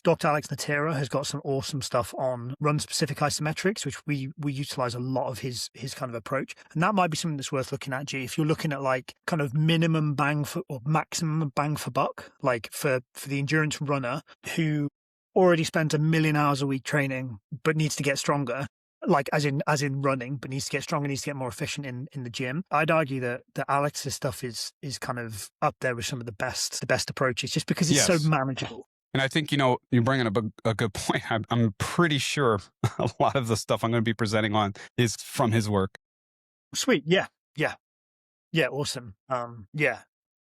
Dr. Alex Natera has got some awesome stuff on run-specific isometrics, which we utilize a lot of his kind of approach. And that might be something that's worth looking at, G, if you're looking at like kind of minimum bang for or maximum bang for buck, like for the endurance runner who already spends 1 million hours a week training but needs to get stronger, like as in running, but needs to get stronger, needs to get more efficient in the gym. I'd argue that Alex's stuff is kind of up there with some of the best approaches, just because it's so manageable. And I think, you're bringing up a good point. I'm pretty sure a lot of the stuff I'm going to be presenting on is from his work. Sweet. Yeah. Awesome. Yeah.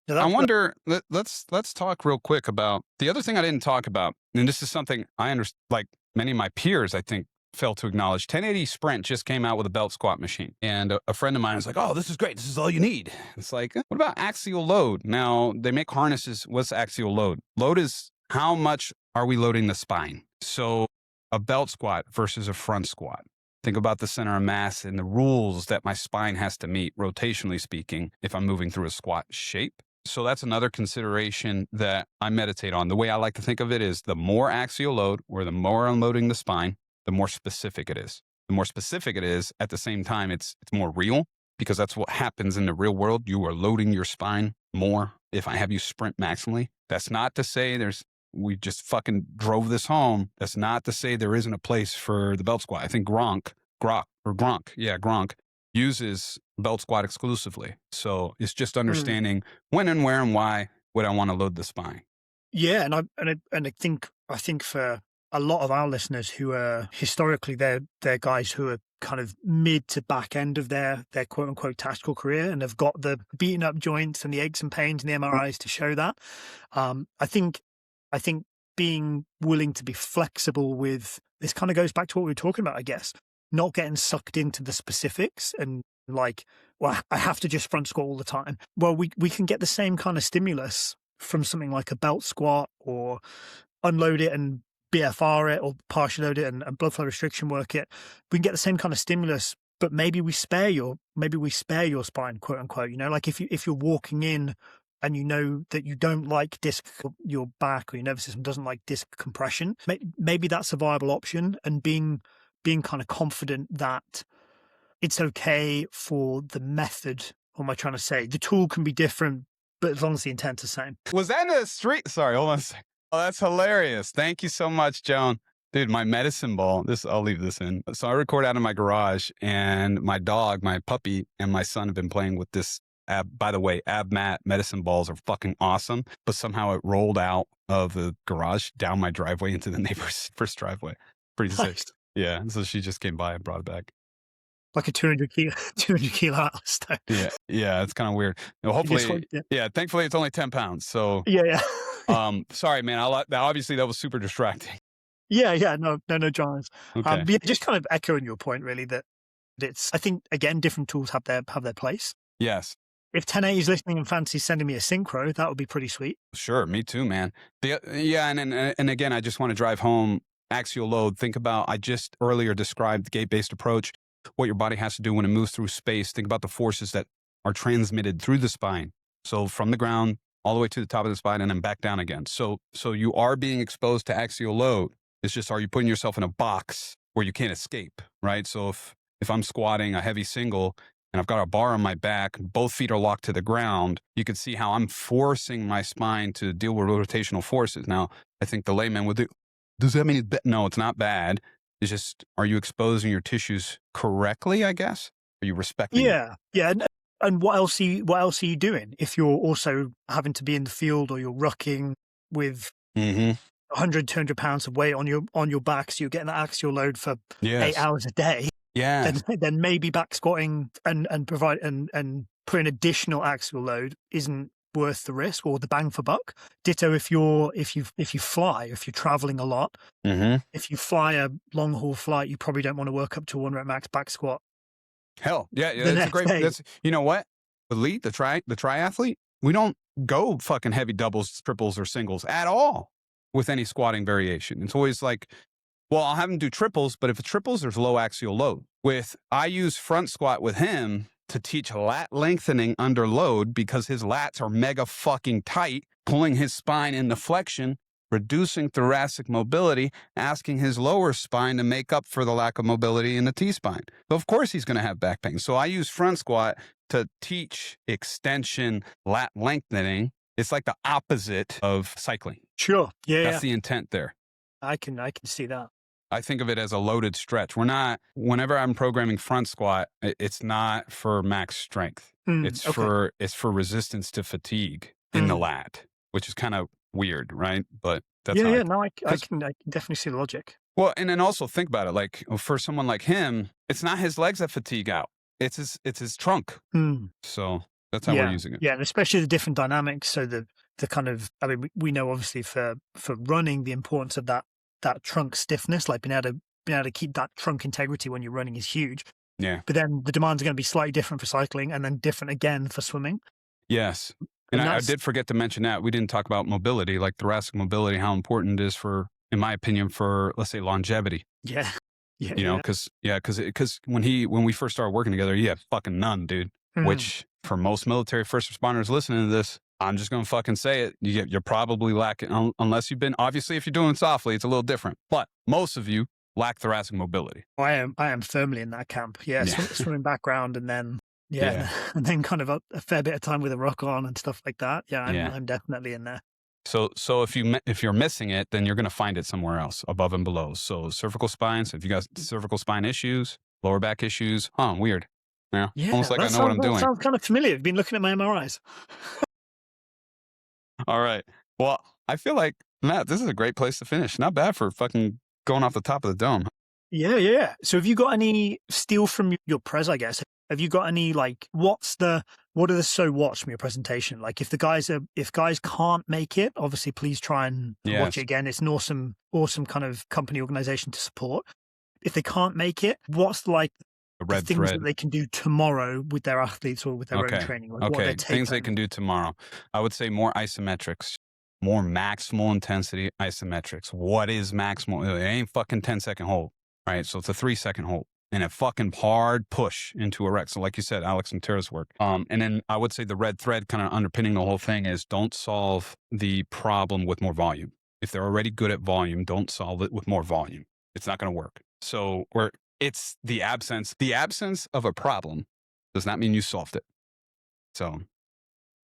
No, I wonder, let's talk real quick about the other thing I didn't talk about. And this is something I understand, like many of my peers, I think, fail to acknowledge. 1080 Sprint just came out with a belt squat machine. And a friend of mine was like, oh, this is great. This is all you need. It's like, what about axial load? Now, they make harnesses. What's axial load? Load is how much are we loading the spine? So a belt squat versus a front squat. Think about the center of mass and the rules that my spine has to meet, rotationally speaking, if I'm moving through a squat shape. So that's another consideration that I meditate on. The way I like to think of it is the more axial load or the more unloading the spine, the more specific it is. The more specific it is, at the same time, it's more real, because that's what happens in the real world. You are loading your spine more if I have you sprint maximally. That's not to say we just fucking drove this home. That's not to say there isn't a place for the belt squat. I think Gronk uses belt squat exclusively. So it's just understanding when and where and why would I want to load the spine. Yeah, and I think for a lot of our listeners who are historically they're guys who are kind of mid to back end of their quote unquote tactical career and have got the beaten up joints and the aches and pains and the MRIs to show that. I think being willing to be flexible with this kind of goes back to what we were talking about, I guess, not getting sucked into the specifics and like, well, I have to just front squat all the time. Well, we can get the same kind of stimulus from something like a belt squat, or unload it and BFR it, or partial load it and blood flow restriction work it. We can get the same kind of stimulus, but maybe we spare your spine, quote unquote. Like if you're walking in and you know that you don't like your back or your nervous system doesn't like disc compression, maybe that's a viable option. And being kind of confident that it's okay for the method. What am I trying to say? The tool can be different, but as long as the intent's the same. Was that in the street? Sorry, hold on a second. Oh, that's hilarious. Thank you so much, Joan. Dude, my medicine ball, I'll leave this in. So I record out of my garage, and my dog, my puppy, and my son have been playing with this by the way, AbMat medicine balls are fucking awesome, but somehow it rolled out of the garage down my driveway into the neighbor's first driveway. Pretty sick. Yeah. So she just came by and brought it back. Like a 200 kilo Atlas stone. Yeah. It's kind of weird. Hopefully, thankfully it's only 10 pounds. So yeah. Sorry, man. Obviously that was super distracting. Yeah. No dramas. Okay. Yeah, just kind of echoing your point, really, that I think, again, different tools have their place. Yes. If 1080 is listening and fancies sending me a synchro, that would be pretty sweet. Sure, me too, man. And again, I just want to drive home axial load. Think about, I just earlier described the gait-based approach, what your body has to do when it moves through space. Think about the forces that are transmitted through the spine. So from the ground all the way to the top of the spine and then back down again. So you are being exposed to axial load. It's just, are you putting yourself in a box where you can't escape, right? So if I'm squatting a heavy single and I've got a bar on my back, both feet are locked to the ground, you can see how I'm forcing my spine to deal with rotational forces. Now, I think the layman would do, does that mean it's bad? No, it's not bad. It's just, are you exposing your tissues correctly, I guess? Are you respecting it? Yeah. And what else are you doing if you're also having to be in the field, or you're rucking with 100, 200 pounds of weight on your back, so you're getting that axial load for 8 hours a day? Yeah. Then maybe back squatting and putting additional axial load isn't worth the risk or the bang for buck. Ditto if you fly, if you're traveling a lot. If you fly a long haul flight, you probably don't want to work up to 1 rep max back squat. Hell, yeah, that's a great. You know what? Elite, the triathlete, we don't go fucking heavy doubles, triples, or singles at all with any squatting variation. It's always like, well, I'll have him do triples, but if it's triples, there's low axial load. I use front squat with him to teach lat lengthening under load, because his lats are mega fucking tight, pulling his spine into flexion reducing thoracic mobility, asking his lower spine to make up for the lack of mobility in the T-spine. So of course he's going to have back pain. So I use front squat to teach extension, lat lengthening. It's like the opposite of cycling. Sure. Yeah. That's the intent there. I can see that. I think of it as a loaded stretch. Whenever I'm programming front squat, it's not for max strength. It's for resistance to fatigue in the lat, which is kind of weird, right? But that's I can definitely see the logic. Well, and then also think about it, like for someone like him, it's not his legs that fatigue out. It's his trunk. So that's how we're using it. Yeah, and especially the different dynamics. So the kind of, I mean, we know obviously for running the importance of that trunk stiffness, like being able to keep that trunk integrity when you're running is huge. Yeah. But then the demands are going to be slightly different for cycling and then different again for swimming. Yes. And I did forget to mention that. We didn't talk about mobility, like thoracic mobility, how important it is for, in my opinion, for, let's say, longevity. Yeah. Yeah. You know, because when we first started working together, he had fucking none, dude. Which for most military first responders listening to this, I'm just going to fucking say it. You're probably lacking, unless you've been, obviously, if you're doing it softly, it's a little different. But most of you lack thoracic mobility. I am firmly in that camp. Yeah. Swimming background and then, and then kind of a fair bit of time with a rock on and stuff like that. Yeah. I'm definitely in there. So if you're missing it, then you're going to find it somewhere else above and below. So cervical spine. So if you got cervical spine issues, lower back issues, weird. Yeah. Almost like I know what I'm doing. That sounds kind of familiar. I've been looking at my MRIs. All right. Well, I feel like, Matt, this is a great place to finish. Not bad for fucking going off the top of the dome. Yeah. So have you got any steal from your pres, I guess? Have you got any, like, what are the so what's from your presentation? Like, if guys can't make it, obviously please try and watch it again. It's an awesome kind of company organization to support. If they can't make it, what's like the things that they can do tomorrow with their athletes or with their own training? Like things they can do tomorrow. I would say more isometrics, more maximal intensity isometrics. What is maximal? It ain't fucking 10-second hold, right? So it's a 3-second hold and a fucking hard push into a rec. So like you said, Alex and Tara's work. And then I would say the red thread kind of underpinning the whole thing is don't solve the problem with more volume. If they're already good at volume, don't solve it with more volume. It's not going to work. So it's the absence of a problem does not mean you solved it. So,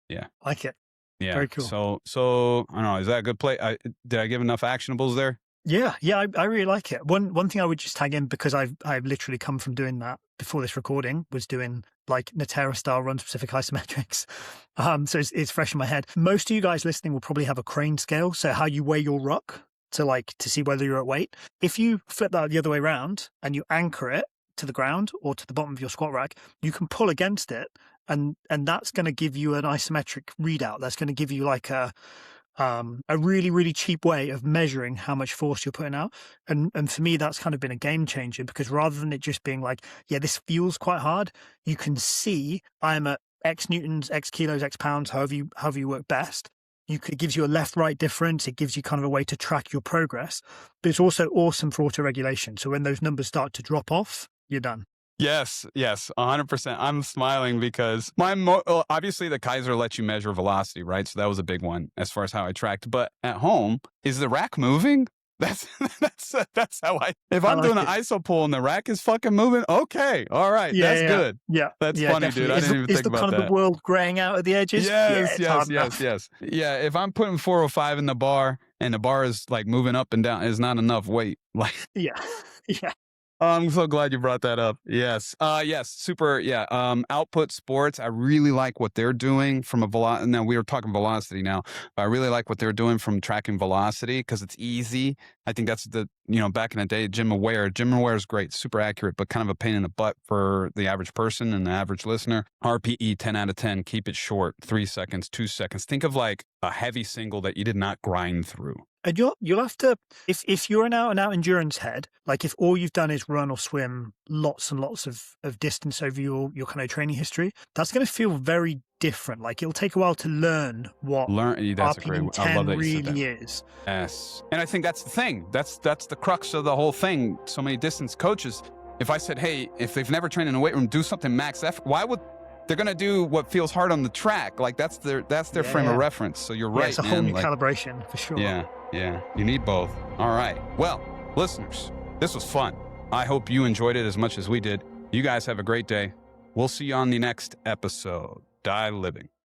yeah. I like it. Yeah. Very cool. So I don't know. Is that a good play? Did I give enough actionables there? Yeah. I really like it. One thing I would just tag in, because I've literally come from doing that before this recording, was doing like Natera style run specific isometrics. So it's fresh in my head. Most of you guys listening will probably have a crane scale. So how you weigh your ruck to see whether you're at weight. If you flip that the other way around and you anchor it to the ground or to the bottom of your squat rack, you can pull against it, and that's going to give you an isometric readout. That's going to give you like a really, really cheap way of measuring how much force you're putting out. And for me, that's kind of been a game changer, because rather than it just being like, yeah, this feels quite hard, you can see I'm at X newtons, X kilos, X pounds, however you work best. It gives you a left-right difference. It gives you kind of a way to track your progress. But it's also awesome for auto-regulation. So when those numbers start to drop off, you're done. Yes, 100%. I'm smiling because obviously the Kaiser lets you measure velocity, right? So that was a big one as far as how I tracked. But at home, is the rack moving? That's how if I'm doing an iso pull and the rack is fucking moving, okay, all right, that's good. Yeah, that's funny, definitely. Dude. I didn't even think about that. Is the kind of the world graying out at the edges? Yes. Yeah, if I'm putting 405 in the bar and the bar is like moving up and down, it's not enough weight. Like, yeah. I'm so glad you brought that up. Yes. Super. Yeah. Output Sports. I really like what they're doing from a velocity. Now we are talking velocity now, but I really like what they're doing from tracking velocity because it's easy. I think that's back in the day, Jim Aware is great, super accurate, but kind of a pain in the butt for the average person and the average listener. RPE 10 out of 10, keep it short, 3 seconds, 2 seconds. Think of like a heavy single that you did not grind through. And you'll have to, if you're an out-and-out endurance head, like if all you've done is run or swim lots and lots of distance over your kind of training history, that's going to feel very different. Like it'll take a while to learn what RPE 10 really is. Yes. And I think that's the thing. That's the crux of the whole thing. So many distance coaches, if I said, hey, if they've never trained in a weight room, do something max effort, why would they're going to do what feels hard on the track. Like that's their frame of reference. So you're right, it's a man. whole new Like, calibration for sure. yeah. You need both. All right. Well, listeners, this was fun. I hope you enjoyed it as much as we did. You guys have a great day. We'll see you on the next episode. Die living.